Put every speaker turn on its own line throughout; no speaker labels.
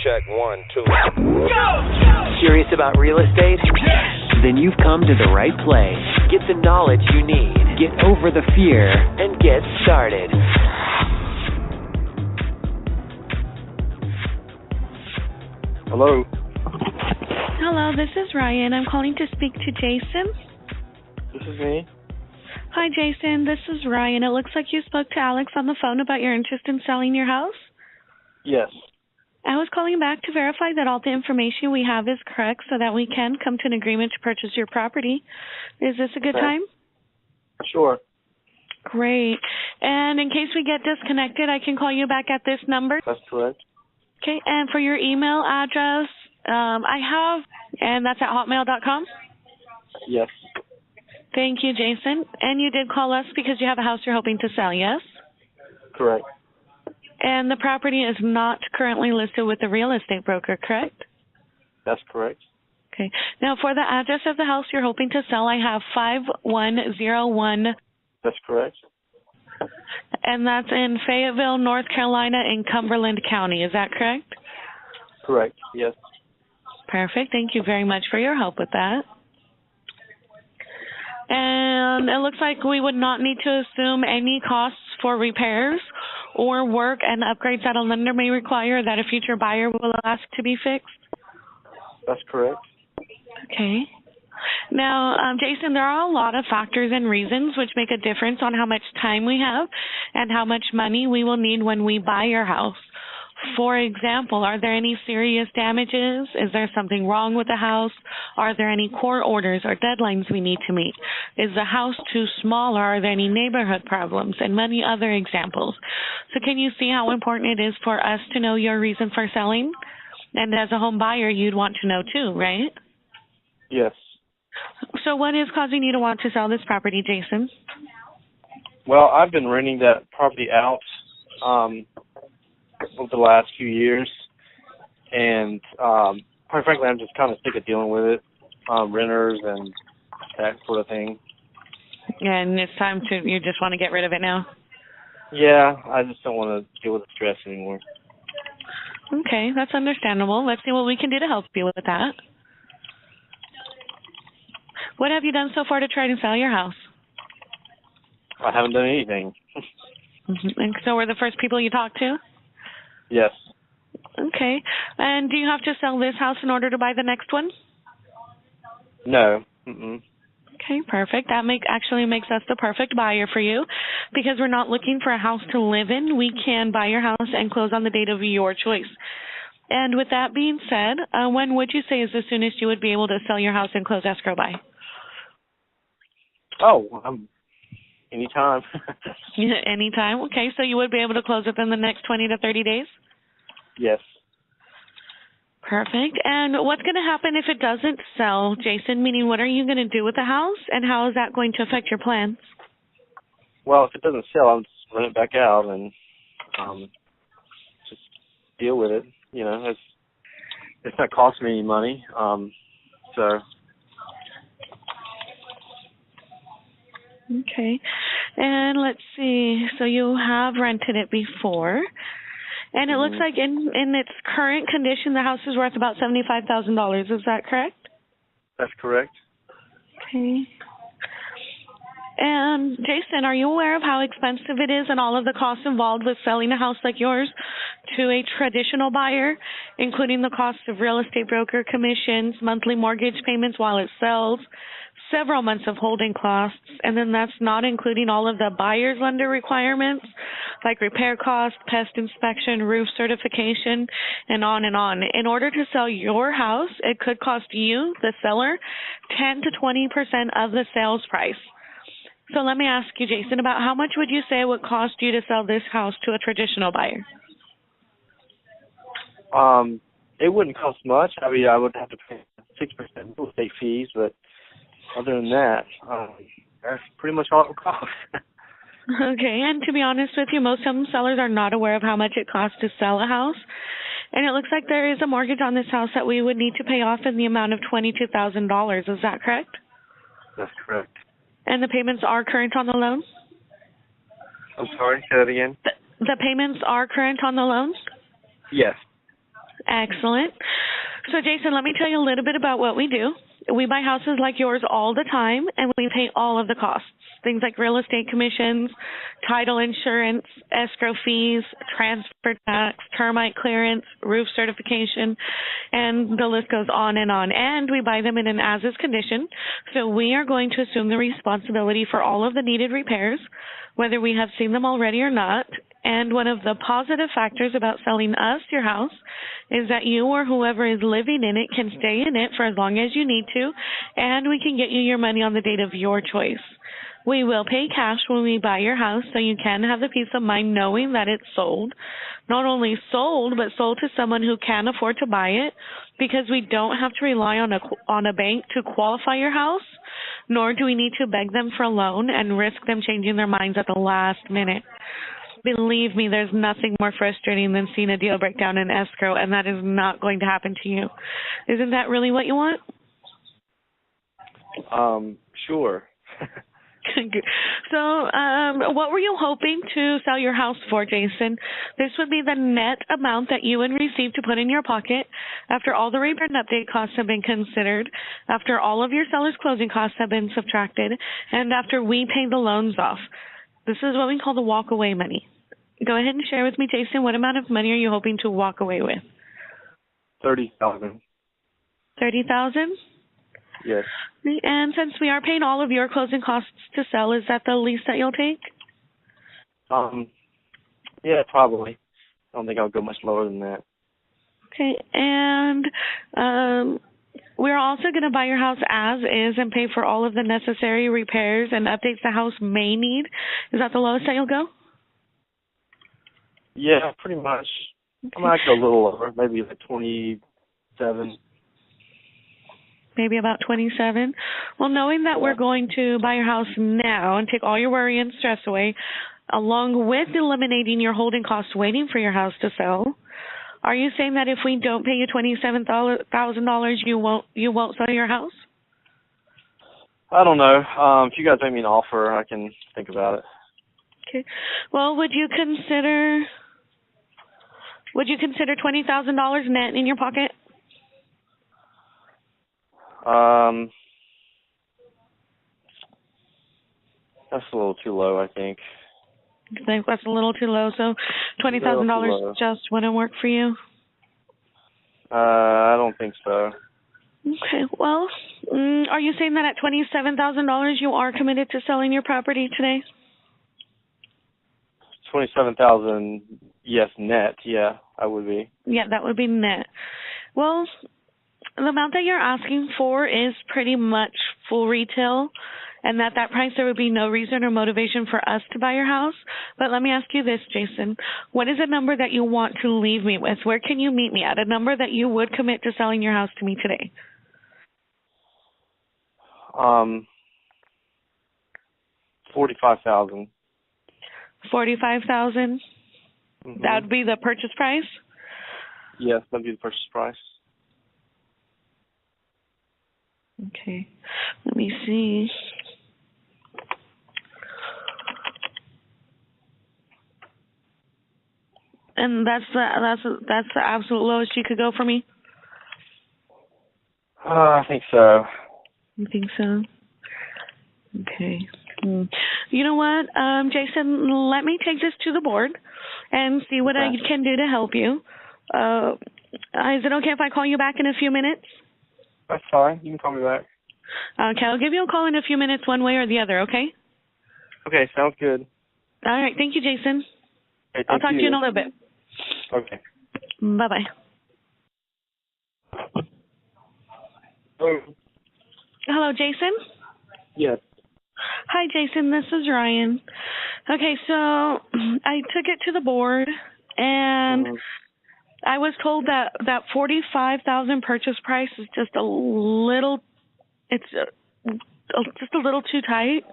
Check 1, 2.
Curious about real estate? Then you've come to the right place. Get the knowledge you need. Get over the fear and get started.
Hello.
Hello, this is Ryan. I'm calling to speak to Jason.
This is me.
Hi, Jason. This is Ryan. It looks like you spoke to Alex on the phone about your interest in selling your house.
Yes.
I was calling back to verify that all the information we have is correct so that we can come to an agreement to purchase your property. Is this a good time?
Sure.
Great. And in case we get disconnected, I can call you back at this number?
That's correct.
Okay. And for your email address, I have, and that's at hotmail.com?
Yes.
Thank you, Jason. And you did call us because you have a house you're hoping to sell, yes?
Correct.
And the property is not currently listed with the real estate broker, correct?
That's correct.
Okay. Now, for the address of the house you're hoping to sell, I have 5101.
That's correct.
And that's in Fayetteville, North Carolina, in Cumberland County. Is that correct?
Correct. Yes.
Perfect. Thank you very much for your help with that. And it looks like we would not need to assume any costs for repairs or work and upgrades that a lender may require that a future buyer will ask to be fixed?
That's correct.
Okay. Now, Jason, there are a lot of factors and reasons which make a difference on how much time we have and how much money we will need when we buy your house. For example, are there any serious damages? Is there something wrong with the house? Are there any court orders or deadlines we need to meet? Is the house too small, or are there any neighborhood problems? And many other examples. So can you see how important it is for us to know your reason for selling? And as a home buyer, you'd want to know too, right?
Yes.
So what is causing you to want to sell this property, Jason?
Well, I've been renting that property out over the last few years, and quite frankly, I'm just kind of sick of dealing with it, renters and that sort of thing.
And it's time you just want to get rid of it now?
Yeah, I just don't want to deal with the stress anymore.
Okay, that's understandable. Let's see what we can do to help you with that. What have you done so far to try to sell your house?
I haven't done anything.
And so we're the first people you talked to?
Yes.
Okay. And do you have to sell this house in order to buy the next one?
No. Mm-mm.
Okay, perfect. That actually makes us the perfect buyer for you because we're not looking for a house to live in. We can buy your house and close on the date of your choice. And with that being said, when would you say is the soonest you would be able to sell your house and close escrow by?
Oh, anytime.
Anytime? Okay, so you would be able to close within the next 20 to 30 days?
Yes.
Perfect. And what's going to happen if it doesn't sell, Jason? Meaning, what are you going to do with the house, and how is that going to affect your plans?
Well, if it doesn't sell, I'll just rent it back out and just deal with it. You know, it's not costing me any money. So.
Okay. And let's see. So you have rented it before. And it looks like in its current condition, the house is worth about $75,000. Is that correct?
That's correct.
Okay. And Jason, are you aware of how expensive it is and all of the costs involved with selling a house like yours to a traditional buyer, including the cost of real estate broker commissions, monthly mortgage payments while it sells, several months of holding costs, and then that's not including all of the buyer's lender requirements like repair costs, pest inspection, roof certification, and on and on. In order to sell your house, it could cost you, the seller, 10 to 20% of the sales price. So let me ask you, Jason, about how much would you say it would cost you to sell this house to a traditional buyer?
It wouldn't cost much. I mean, I would have to pay 6% real estate fees, but other than that, that's pretty much all it would cost.
Okay, and to be honest with you, most home sellers are not aware of how much it costs to sell a house. And it looks like there is a mortgage on this house that we would need to pay off in the amount of $22,000. Is that correct?
That's correct.
And the payments are current on the loan?
I'm sorry, say that again?
The payments are current on the loans?
Yes.
Excellent. So, Jason, let me tell you a little bit about what we do. We buy houses like yours all the time, and we pay all of the costs. Things like real estate commissions, title insurance, escrow fees, transfer tax, termite clearance, roof certification, and the list goes on. And we buy them in an as-is condition. So we are going to assume the responsibility for all of the needed repairs, whether we have seen them already or not. And one of the positive factors about selling us your house is that you or whoever is living in it can stay in it for as long as you need to, and we can get you your money on the date of your choice. We will pay cash when we buy your house, so you can have the peace of mind knowing that it's sold. Not only sold, but sold to someone who can afford to buy it, because we don't have to rely on a bank to qualify your house, nor do we need to beg them for a loan and risk them changing their minds at the last minute. Believe me, there's nothing more frustrating than seeing a deal break down in escrow, and that is not going to happen to you. Isn't that really what you want?
Sure.
So, what were you hoping to sell your house for, Jason? This would be the net amount that you would receive to put in your pocket after all the repair and update costs have been considered, after all of your seller's closing costs have been subtracted, and after we pay the loans off. This is what we call the walk-away money. Go ahead and share with me, Jason, what amount of money are you hoping to walk away with?
$30,000.
$30,000?
Yes.
And since we are paying all of your closing costs to sell, is that the least that you'll take?
Yeah, probably. I don't think I'll go much lower than that.
Okay, and we're also going to buy your house as is and pay for all of the necessary repairs and updates the house may need. Is that the lowest that you'll go?
Yeah, pretty much. Okay. I might go a little lower, maybe like 27.
Maybe about 27. Well, knowing that we're going to buy your house now and take all your worry and stress away, along with eliminating your holding costs waiting for your house to sell, are you saying that if we don't pay you $27,000, you won't sell your house?
I don't know. If you guys make me an offer, I can think about it.
Okay. Well, would you consider $20,000 net in your pocket?
That's a little too low, I think.
I think that's a little too low, so $20,000 just wouldn't work for you?
I don't think so.
Okay, well, are you saying that at $27,000 you are committed to selling your property today?
$27,000, yes, net, yeah, I would be.
Yeah, that would be net. Well, the amount that you're asking for is pretty much full retail, and at that price there would be no reason or motivation for us to buy your house. But let me ask you this, Jason. What is a number that you want to leave me with? Where can you meet me at? A number that you would commit to selling your house to me today?
$45,000.
$45,000?
Mm-hmm.
That would be the purchase price?
Yes, that would be the purchase price.
Okay, let me see. And that's the absolute lowest you could go for me?
I think so.
You think so? Okay. You know what, Jason, let me take this to the board and see what I can do to help you. Is it okay if I call you back in a few minutes?
That's fine. You can call me back.
Okay, I'll give you a call in a few minutes one way or the other, okay?
Okay, sounds good.
All right, thank you, Jason.
Okay,
I'll talk to you in a little bit.
Okay.
Bye-bye. Hello, Jason?
Yes.
Hi, Jason. This is Ryan. Okay, so I took it to the board, and I was told that $45,000 purchase price is just a little. It's just a little too tight.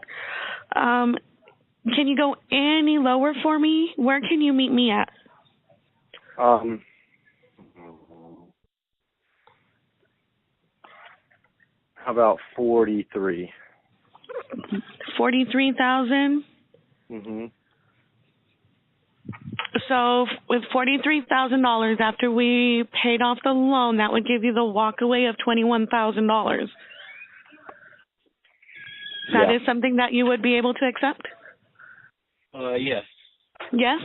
Can you go any lower for me? Where can you meet me at?
How about 43?
43,000. So with $43,000 after we paid off the loan, that would give you the walkaway of $21,000. That is something that you would be able to accept?
Yes.
Yes?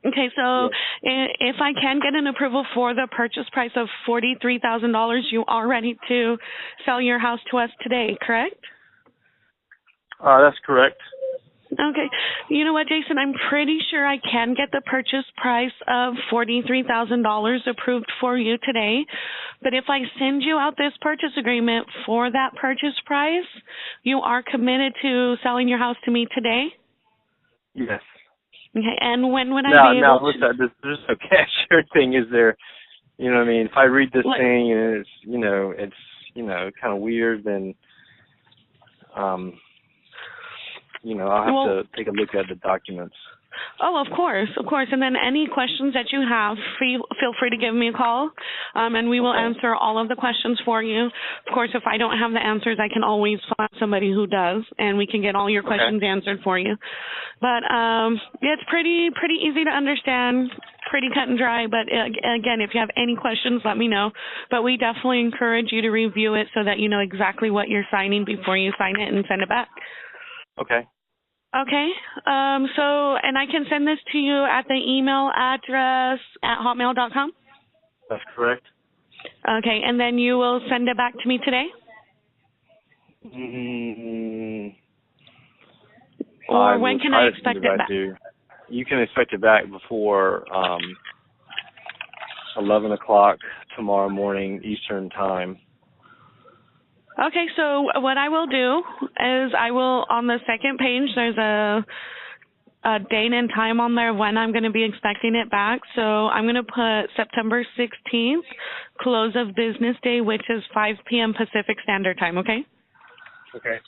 Okay, so if I can get an approval for the purchase price of $43,000, you are ready to sell your house to us today, correct?
That's correct.
Okay. You know what, Jason? I'm pretty sure I can get the purchase price of $43,000 approved for you today. But if I send you out this purchase agreement for that purchase price, you are committed to selling your house to me today?
Yes.
Okay. And when would I be able to...
Now, there's no cashier thing, is there? You know what I mean? If I read this thing and it's kind of weird, then... I'll have to take a look at the documents.
Oh, of course. And then any questions that you have, feel free to give me a call, and we will answer all of the questions for you. Of course, if I don't have the answers, I can always find somebody who does, and we can get all your questions answered for you. But it's pretty easy to understand, pretty cut and dry. But again, if you have any questions, let me know. But we definitely encourage you to review it so that you know exactly what you're signing before you sign it and send it back.
Okay.
Okay. And I can send this to you at the email address at hotmail.com?
That's correct.
Okay. And then you will send it back to me today? Or when can I expect it back?
You can expect it back before 11 o'clock tomorrow morning Eastern time.
Okay, so what I will do is on the second page, there's a date and time on there when I'm going to be expecting it back. So I'm going to put September 16th, close of business day, which is 5 p.m. Pacific Standard Time, okay?
Okay.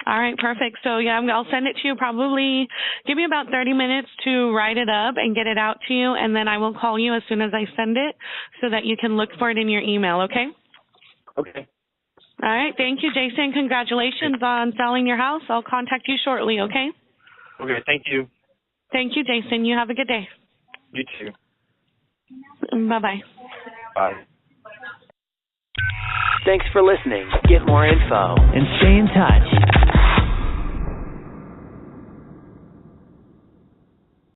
All right, perfect. So, I'll send it to you probably, give me about 30 minutes to write it up and get it out to you, and then I will call you as soon as I send it so that you can look for it in your email, okay?
Okay.
All right. Thank you, Jason. Congratulations on selling your house. I'll contact you shortly, okay?
Okay. Thank you.
Thank you, Jason. You have a good day.
You too.
Bye-bye.
Bye.
Thanks for listening. Get more info and stay in touch.